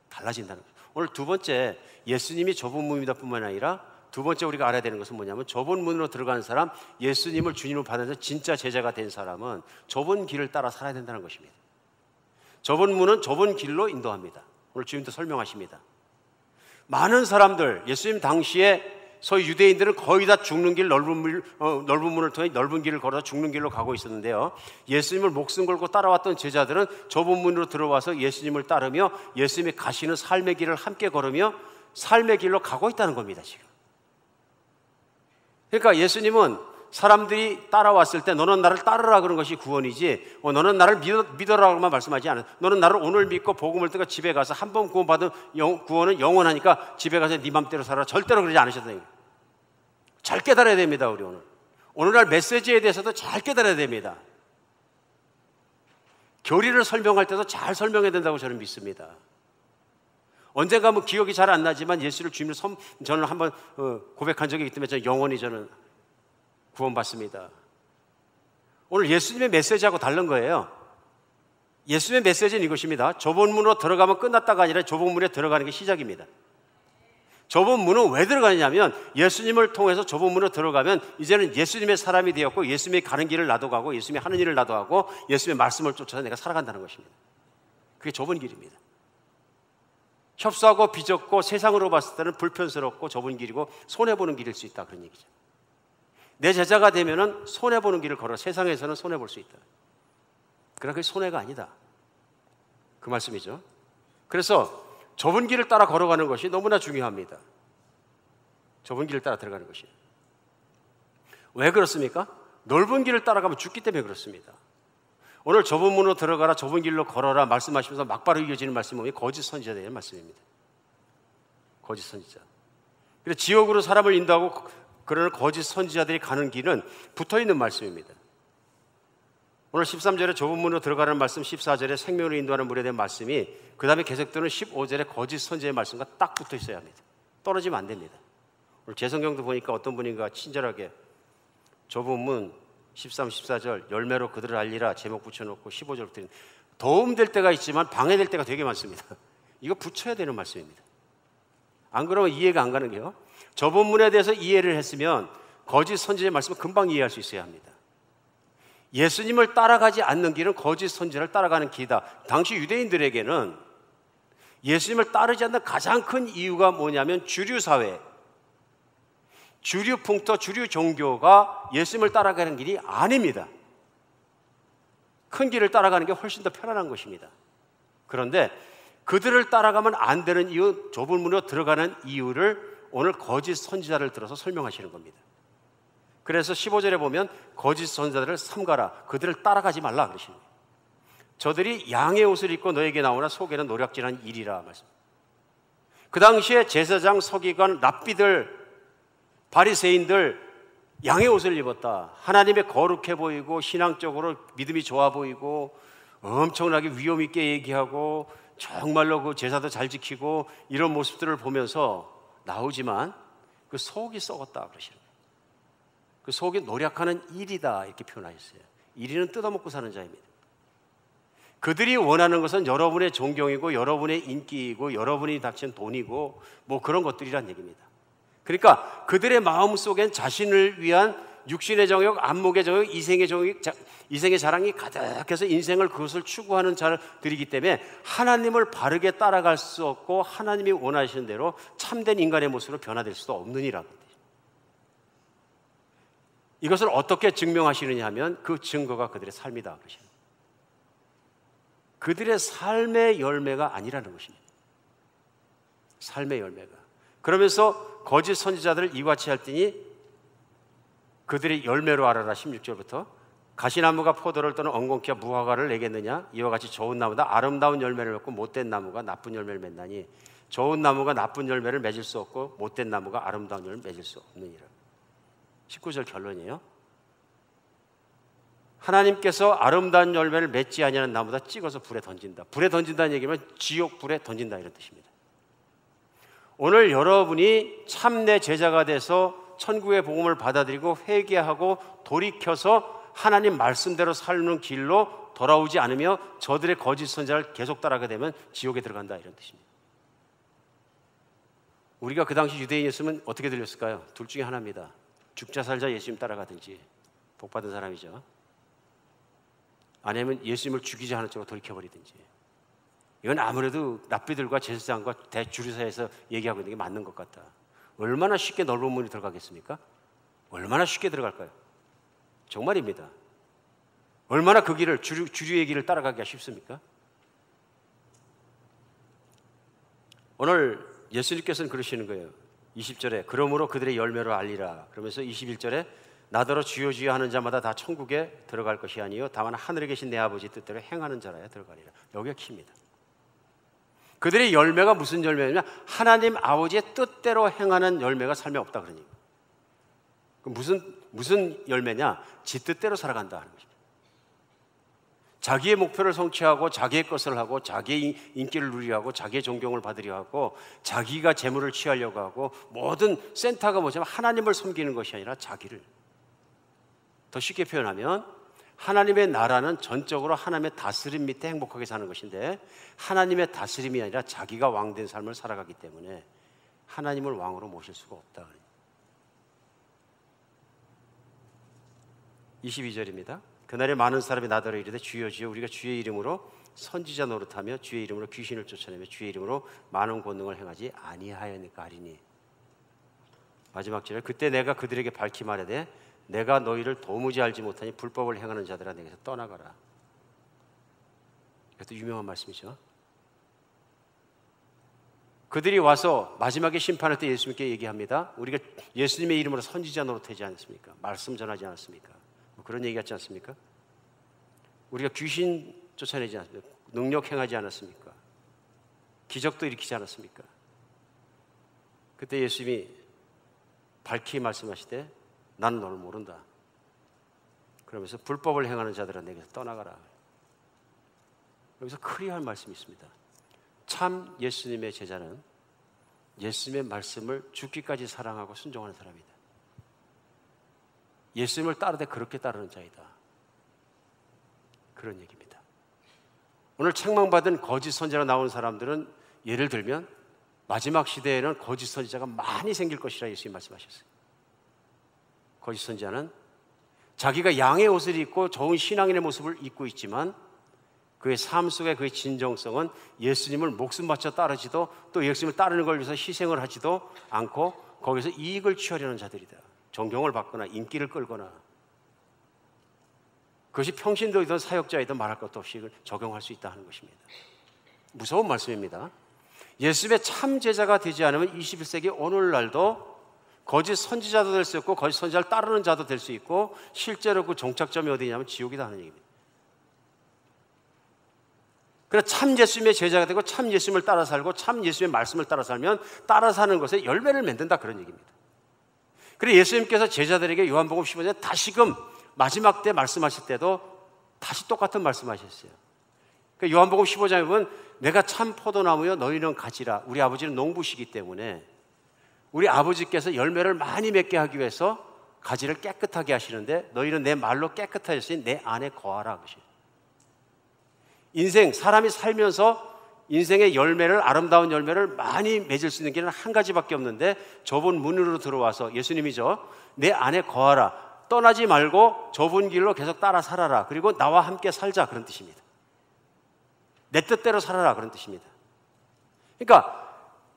[SPEAKER 1] 달라진다는 거죠. 오늘 두 번째, 예수님이 좁은 문이다 뿐만 아니라 두 번째 우리가 알아야 되는 것은 뭐냐면 좁은 문으로 들어간 사람, 예수님을 주님으로 받아서 진짜 제자가 된 사람은 좁은 길을 따라 살아야 된다는 것입니다. 좁은 문은 좁은 길로 인도합니다. 오늘 주님도 설명하십니다. 많은 사람들, 예수님 당시에 소위 유대인들은 거의 다 죽는 길, 넓은 문을 통해 넓은 길을 걸어 죽는 길로 가고 있었는데요, 예수님을 목숨 걸고 따라왔던 제자들은 좁은 문으로 들어와서 예수님을 따르며 예수님이 가시는 삶의 길을 함께 걸으며 삶의 길로 가고 있다는 겁니다. 지금 그러니까 예수님은 사람들이 따라왔을 때 너는 나를 따르라 그런 것이 구원이지, 너는 나를 믿어라고만 말씀하지 않아요. 너는 나를 오늘 믿고 복음을 듣고 집에 가서 한 번 구원받은 구원은 영원하니까 집에 가서 네 맘대로 살아라, 절대로 그러지 않으셔도 돼요. 잘 깨달아야 됩니다. 우리 오늘날 메시지에 대해서도 잘 깨달아야 됩니다. 교리를 설명할 때도 잘 설명해야 된다고 저는 믿습니다. 언젠가 기억이 잘 안 나지만 예수를 주님으로 저는 한번 고백한 적이 있기 때문에 저는 영원히 저는 구원받습니다. 오늘 예수님의 메시지하고 다른 거예요. 예수님의 메시지는 이것입니다. 좁은 문으로 들어가면 끝났다가 아니라 좁은 문에 들어가는 게 시작입니다. 좁은 문은 왜 들어가느냐면 예수님을 통해서 좁은 문으로 들어가면 이제는 예수님의 사람이 되었고 예수님이 가는 길을 나도 가고 예수님이 하는 일을 나도 하고 예수님의 말씀을 쫓아서 내가 살아간다는 것입니다. 그게 좁은 길입니다. 협소하고 비좁고 세상으로 봤을 때는 불편스럽고 좁은 길이고 손해보는 길일 수 있다, 그런 얘기죠. 내 제자가 되면은 손해보는 길을 걸어 세상에서는 손해볼 수 있다. 그러나 그게 손해가 아니다, 그 말씀이죠. 그래서 좁은 길을 따라 걸어가는 것이 너무나 중요합니다. 좁은 길을 따라 들어가는 것이. 왜 그렇습니까? 넓은 길을 따라가면 죽기 때문에 그렇습니다. 오늘 좁은 문으로 들어가라, 좁은 길로 걸어라 말씀하시면서 막바로 이어지는 말씀이 거짓 선지자에 대한 말씀입니다. 거짓 선지자. 그래서 지옥으로 사람을 인도하고 그러는 거짓 선지자들이 가는 길은 붙어있는 말씀입니다. 오늘 13절에 좁은 문으로 들어가는 말씀, 14절에 생명을 인도하는 문에 대한 말씀이 그 다음에 계속되는 15절에 거짓 선지자의 말씀과 딱 붙어 있어야 합니다. 떨어지면 안 됩니다. 오늘 제 성경도 보니까 어떤 분인가 친절하게 좁은 문 13, 14절 열매로 그들을 알리라 제목 붙여놓고 15절부터 도움될 때가 있지만 방해될 때가 되게 많습니다. 이거 붙여야 되는 말씀입니다. 안 그러면 이해가 안 가는 게요, 좁은 문에 대해서 이해를 했으면 거짓 선지자의 말씀을 금방 이해할 수 있어야 합니다. 예수님을 따라가지 않는 길은 거짓 선지자를 따라가는 길이다. 당시 유대인들에게는 예수님을 따르지 않는 가장 큰 이유가 뭐냐면 주류 사회, 주류 풍토, 주류 종교가 예수님을 따라가는 길이 아닙니다. 큰 길을 따라가는 게 훨씬 더 편안한 것입니다. 그런데 그들을 따라가면 안 되는 이유, 좁은 문으로 들어가는 이유를 오늘 거짓 선지자를 들어서 설명하시는 겁니다. 그래서 15절에 보면 거짓 선지자들을 삼가라, 그들을 따라가지 말라 그러시는 거예요. 저들이 양의 옷을 입고 너에게 나오나 속에는 노략질한 일이라 말씀. 그 당시에 제사장, 서기관, 랍비들, 바리새인들 양의 옷을 입었다. 하나님의 거룩해 보이고 신앙적으로 믿음이 좋아 보이고 엄청나게 위험 있게 얘기하고 정말로 그 제사도 잘 지키고 이런 모습들을 보면서 나오지만 그 속이 썩었다 그러시는 거예요. 그 속이 노력하는 일이다 이렇게 표현하셨어요. 일이는 뜯어먹고 사는 자입니다. 그들이 원하는 것은 여러분의 존경이고 여러분의 인기이고 여러분이 닥친 돈이고 뭐 그런 것들이란 얘기입니다. 그러니까 그들의 마음속엔 자신을 위한 육신의 정욕, 안목의 정욕, 이생의 자랑이 가득해서 인생을 그것을 추구하는 자들이기 때문에 하나님을 바르게 따라갈 수 없고 하나님이 원하시는 대로 참된 인간의 모습으로 변화될 수도 없느니라. 이것을 어떻게 증명하시느냐 하면 그 증거가 그들의 삶이다 그러십니다. 그들의 삶의 열매가 아니라는 것입니다. 삶의 열매가. 그러면서 거짓 선지자들을 이같이 할 때니 그들이 열매로 알아라. 16절부터 가시나무가 포도를 떠는 엉겅퀴와 무화과를 내겠느냐, 이와 같이 좋은 나무다 아름다운 열매를 맺고 못된 나무가 나쁜 열매를 맺나니 좋은 나무가 나쁜 열매를 맺을 수 없고 못된 나무가 아름다운 열매를 맺을 수 없느니라. 19절 결론이에요. 하나님께서 아름다운 열매를 맺지 아니하는 나무다 찍어서 불에 던진다. 불에 던진다는 얘기면 지옥 불에 던진다 이런 뜻입니다. 오늘 여러분이 참내 제자가 돼서 천국의 복음을 받아들이고 회개하고 돌이켜서 하나님 말씀대로 사는 길로 돌아오지 않으며 저들의 거짓 선지자를 계속 따라가게 되면 지옥에 들어간다 이런 뜻입니다. 우리가 그 당시 유대인이었으면 어떻게 들렸을까요? 둘 중에 하나입니다. 죽자 살자 예수님 따라가든지, 복받은 사람이죠. 아니면 예수님을 죽이자 하는 쪽으로 돌이켜버리든지. 이건 아무래도 랍비들과 제사장과 대주류 사이에서 얘기하고 있는 게 맞는 것 같다. 얼마나 쉽게 넓은 문이 들어가겠습니까? 얼마나 쉽게 들어갈까요? 정말입니다. 얼마나 그 길을 주류의 길을 따라가기가 쉽습니까? 오늘 예수님께서는 그러시는 거예요. 20절에 그러므로 그들의 열매로 알리라. 그러면서 21절에 나더러 주여 주여 하는 자마다 다 천국에 들어갈 것이 아니요 다만 하늘에 계신 내 아버지 뜻대로 행하는 자라야 들어가리라. 여기가 키입니다. 그들의 열매가 무슨 열매냐면 하나님 아버지의 뜻대로 행하는 열매가 삶에 없다 그러니. 무슨 열매냐? 지 뜻대로 살아간다 하는 것입니다. 자기의 목표를 성취하고 자기의 것을 하고 자기의 인기를 누리려 하고 자기의 존경을 받으려 하고 자기가 재물을 취하려고 하고 모든 센터가 뭐냐면 하나님을 섬기는 것이 아니라 자기를. 더 쉽게 표현하면 하나님의 나라는 전적으로 하나님의 다스림 밑에 행복하게 사는 것인데 하나님의 다스림이 아니라 자기가 왕된 삶을 살아가기 때문에 하나님을 왕으로 모실 수가 없다. 22절입니다. 그날에 많은 사람이 나더러 이르되 주여 주여 우리가 주의 이름으로 선지자 노릇하며 주의 이름으로 귀신을 쫓아내며 주의 이름으로 많은 권능을 행하지 아니하였느까 하리니. 마지막 절에 그때 내가 그들에게 밝히 말하되 내가 너희를 도무지 알지 못하니 불법을 행하는 자들아 내게서 떠나가라. 이것도 유명한 말씀이죠. 그들이 와서 마지막에 심판할 때 예수님께 얘기합니다. 우리가 예수님의 이름으로 선지자 노릇하지 않았습니까? 말씀 전하지 않았습니까? 그런 얘기 같지 않습니까? 우리가 귀신 쫓아내지 않았습니까? 능력 행하지 않았습니까? 기적도 일으키지 않았습니까? 그때 예수님이 밝히 말씀하시되 나는 너를 모른다. 그러면서 불법을 행하는 자들은 내게서 떠나가라. 여기서 클리어한 말씀이 있습니다. 참 예수님의 제자는 예수님의 말씀을 죽기까지 사랑하고 순종하는 사람이다. 예수님을 따르되 그렇게 따르는 자이다. 그런 얘기입니다. 오늘 책망받은 거짓 선지자로 나온 사람들은 예를 들면 마지막 시대에는 거짓 선지자가 많이 생길 것이라 예수님 말씀하셨어요. 거짓 선지자는 자기가 양의 옷을 입고 좋은 신앙인의 모습을 입고 있지만 그의 삶 속에 그의 진정성은 예수님을 목숨 바쳐 따르지도 또 예수님을 따르는 걸 위해서 희생을 하지도 않고 거기서 이익을 취하려는 자들이다. 존경을 받거나 인기를 끌거나 그것이 평신도이든 사역자이든 말할 것도 없이 적용할 수 있다 하는 것입니다. 무서운 말씀입니다. 예수님의 참 제자가 되지 않으면 21세기 오늘날도 거짓 선지자도 될 수 있고 거짓 선지자를 따르는 자도 될 수 있고 실제로 그 종착점이 어디냐면 지옥이다 하는 얘기입니다. 그래서 참 예수님의 제자가 되고 참 예수님을 따라 살고 참 예수님의 말씀을 따라 살면 따라 사는 것에 열매를 맺는다 그런 얘기입니다. 그래서 예수님께서 제자들에게 요한복음 15장 다시금 마지막 때 말씀하실 때도 다시 똑같은 말씀하셨어요. 그러니까 요한복음 15장에 보면 내가 참 포도나무여 너희는 가지라. 우리 아버지는 농부시기 때문에 우리 아버지께서 열매를 많이 맺게 하기 위해서 가지를 깨끗하게 하시는데 너희는 내 말로 깨끗하셨으니 내 안에 거하라. 인생 사람이 살면서 인생의 열매를 아름다운 열매를 많이 맺을 수 있는 길은 한 가지밖에 없는데 좁은 문으로 들어와서 예수님이죠. 내 안에 거하라. 떠나지 말고 좁은 길로 계속 따라 살아라. 그리고 나와 함께 살자 그런 뜻입니다. 내 뜻대로 살아라 그런 뜻입니다. 그러니까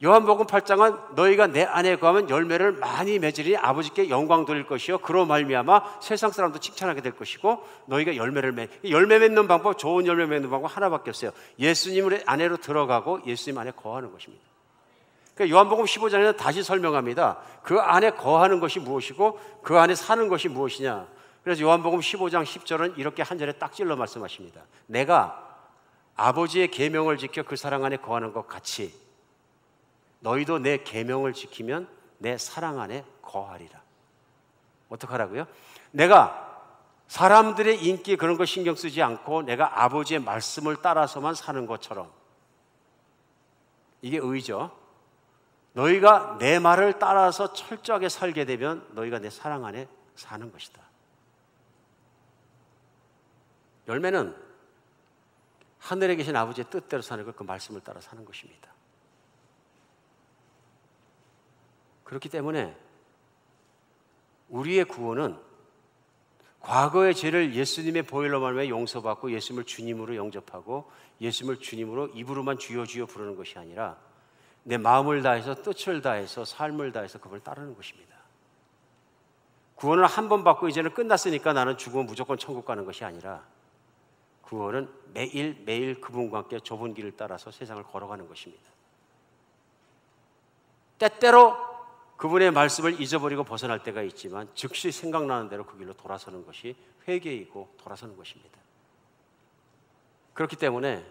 [SPEAKER 1] 요한복음 8장은 너희가 내 안에 거하면 열매를 많이 맺으리니 아버지께 영광 돌릴 것이요 그로 말미암아 세상 사람도 칭찬하게 될 것이고 너희가 열매 맺는 방법, 좋은 열매 맺는 방법 하나밖에 없어요. 예수님 안에로 들어가고 예수님 안에 거하는 것입니다. 그러니까 요한복음 15장에는 다시 설명합니다. 그 안에 거하는 것이 무엇이고 그 안에 사는 것이 무엇이냐. 그래서 요한복음 15장 10절은 이렇게 한 절에 딱 찔러 말씀하십니다. 내가 아버지의 계명을 지켜 그 사랑 안에 거하는 것 같이 너희도 내 계명을 지키면 내 사랑 안에 거하리라. 어떡하라고요? 내가 사람들의 인기 그런 거 신경 쓰지 않고 내가 아버지의 말씀을 따라서만 사는 것처럼 이게 의죠. 너희가 내 말을 따라서 철저하게 살게 되면 너희가 내 사랑 안에 사는 것이다. 열매는 하늘에 계신 아버지의 뜻대로 사는 것, 그 말씀을 따라 사는 것입니다. 그렇기 때문에 우리의 구원은 과거의 죄를 예수님의 보혈로 말미암아 용서받고 예수님을 주님으로 영접하고 예수님을 주님으로 입으로만 주여 주여 부르는 것이 아니라 내 마음을 다해서 뜻을 다해서 삶을 다해서 그분을 따르는 것입니다. 구원을 한 번 받고 이제는 끝났으니까 나는 죽으면 무조건 천국 가는 것이 아니라 구원은 매일 그분과 함께 좁은 길을 따라서 세상을 걸어가는 것입니다. 때때로 그분의 말씀을 잊어버리고 벗어날 때가 있지만 즉시 생각나는 대로 그 길로 돌아서는 것이 회개이고 돌아서는 것입니다. 그렇기 때문에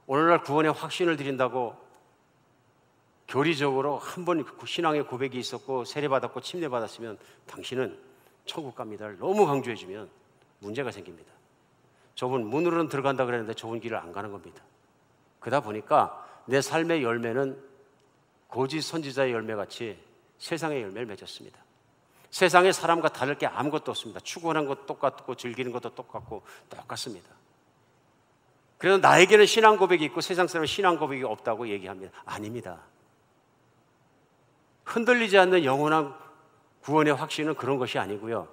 [SPEAKER 1] 오늘날 구원의 확신을 드린다고 교리적으로 한 번 신앙의 고백이 있었고 세례받았고 침례받았으면 당신은 천국 갑니다를 너무 강조해주면 문제가 생깁니다. 좁은 문으로는 들어간다 그랬는데 좁은 길을 안 가는 겁니다. 그러다 보니까 내 삶의 열매는 거짓 선지자의 열매같이 세상의 열매를 맺었습니다. 세상의 사람과 다를 게 아무것도 없습니다. 추구하는 것도 똑같고 즐기는 것도 똑같습니다. 그래서 나에게는 신앙 고백이 있고 세상 사람은 신앙 고백이 없다고 얘기합니다. 아닙니다. 흔들리지 않는 영원한 구원의 확신은 그런 것이 아니고요.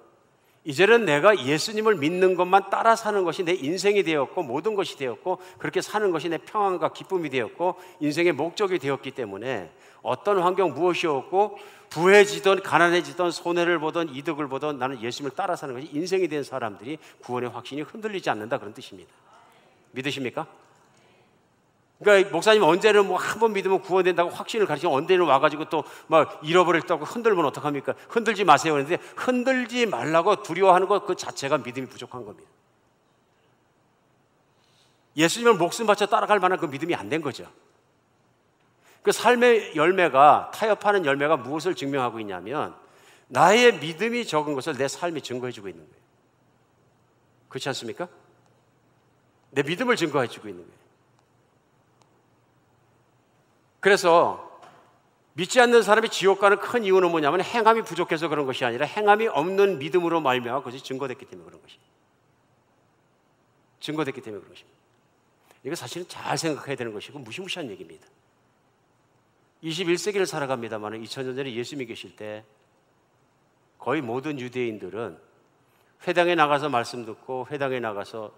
[SPEAKER 1] 이제는 내가 예수님을 믿는 것만 따라 사는 것이 내 인생이 되었고 모든 것이 되었고 그렇게 사는 것이 내 평안과 기쁨이 되었고 인생의 목적이 되었기 때문에 어떤 환경 무엇이 없고 부해지든 가난해지든 손해를 보든 이득을 보든 나는 예수님을 따라 사는 것이 인생이 된 사람들이 구원의 확신이 흔들리지 않는다 그런 뜻입니다. 믿으십니까? 그러니까 목사님 언제는 뭐 한 번 믿으면 구원된다고 확신을 가르치면 언제는 와가지고 또 막 잃어버렸다고 흔들면 어떡합니까? 흔들지 마세요. 그런데 흔들지 말라고 두려워하는 것 그 자체가 믿음이 부족한 겁니다. 예수님을 목숨 바쳐 따라갈 만한 그 믿음이 안 된 거죠. 그 삶의 열매가 타협하는 열매가 무엇을 증명하고 있냐면 나의 믿음이 적은 것을 내 삶이 증거해주고 있는 거예요. 그렇지 않습니까? 내 믿음을 증거해주고 있는 거예요. 그래서 믿지 않는 사람이 지옥 가는 큰 이유는 뭐냐면 행함이 부족해서 그런 것이 아니라 행함이 없는 믿음으로 말미암아 그것이 증거됐기 때문에 그런 것입니다. 증거됐기 때문에 그런 것입니다. 이거 사실은 잘 생각해야 되는 것이고 무시무시한 얘기입니다. 21세기를 살아갑니다만 2000년 전에 예수님이 계실 때 거의 모든 유대인들은 회당에 나가서 말씀 듣고 회당에 나가서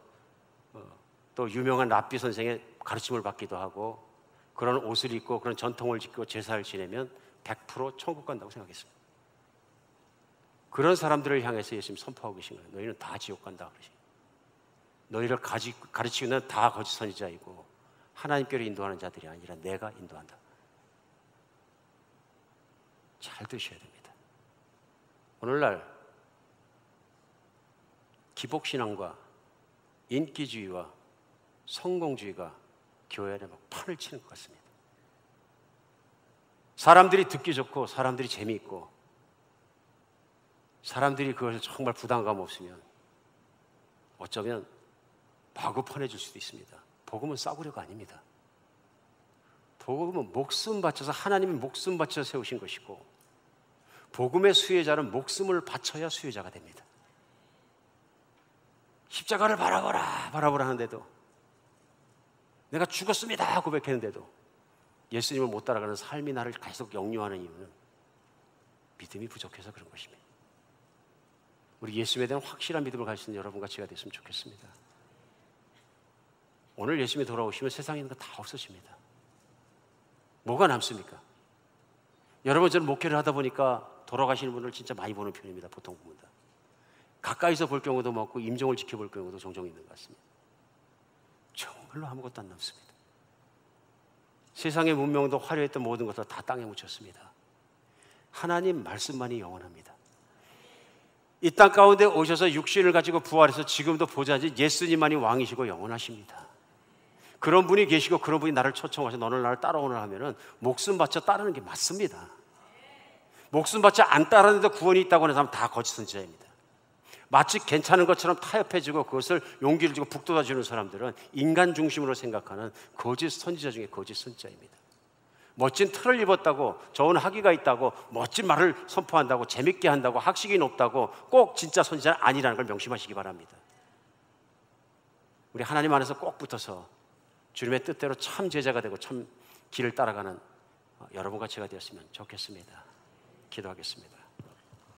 [SPEAKER 1] 또 유명한 랍비 선생의 가르침을 받기도 하고 그런 옷을 입고 그런 전통을 지키고 제사를 지내면 100% 천국 간다고 생각했습니다. 그런 사람들을 향해서 예수님이 선포하고 계신 거예요. 너희는 다 지옥 간다 그러시. 너희를 가르치는 다 거짓 선지자이고 하나님께로 인도하는 자들이 아니라 내가 인도한다. 잘 들으셔야 됩니다. 오늘날 기복신앙과 인기주의와 성공주의가 교회 안에 막 판을 치는 것 같습니다. 사람들이 듣기 좋고 사람들이 재미있고 사람들이 그것을 정말 부담감 없으면 어쩌면 마구 퍼내줄 수도 있습니다. 복음은 싸구려가 아닙니다. 복음은 목숨 바쳐서 하나님이 목숨 바쳐 세우신 것이고 복음의 수혜자는 목숨을 바쳐야 수혜자가 됩니다. 십자가를 바라보라 하는데도 내가 죽었습니다 고백했는데도 예수님을 못 따라가는 삶이 나를 계속 역류하는 이유는 믿음이 부족해서 그런 것입니다. 우리 예수님에 대한 확실한 믿음을 가질 수 있는 여러분과 제가 됐으면 좋겠습니다. 오늘 예수님이 돌아오시면 세상에 있는 거 다 없어집니다. 뭐가 남습니까? 여러분 저는 목회를 하다 보니까 돌아가시는 분을 진짜 많이 보는 편입니다. 보통 보면 다. 가까이서 볼 경우도 많고 임종을 지켜볼 경우도 종종 있는 것 같습니다. 정말로 아무것도 안 남습니다. 세상의 문명도 화려했던 모든 것을 다 땅에 묻혔습니다. 하나님 말씀만이 영원합니다. 이 땅 가운데 오셔서 육신을 가지고 부활해서 지금도 보좌하신 예수님만이 왕이시고 영원하십니다. 그런 분이 계시고 그런 분이 나를 초청하셔서 너는 나를 따라오라 하면은 목숨 바쳐 따르는 게 맞습니다. 목숨 바쳐 안 따르는데 구원이 있다고 하는 사람은 다 거짓 선지자입니다. 마치 괜찮은 것처럼 타협해주고 그것을 용기를 주고 북돋아주는 사람들은 인간 중심으로 생각하는 거짓 선지자 중에 거짓 선지자입니다. 멋진 틀을 입었다고 좋은 학위가 있다고 멋진 말을 선포한다고 재밌게 한다고 학식이 높다고 꼭 진짜 선지자는 아니라는 걸 명심하시기 바랍니다. 우리 하나님 안에서 꼭 붙어서 주님의 뜻대로 참 제자가 되고 참 길을 따라가는 여러분과 제가 되었으면 좋겠습니다. 기도하겠습니다.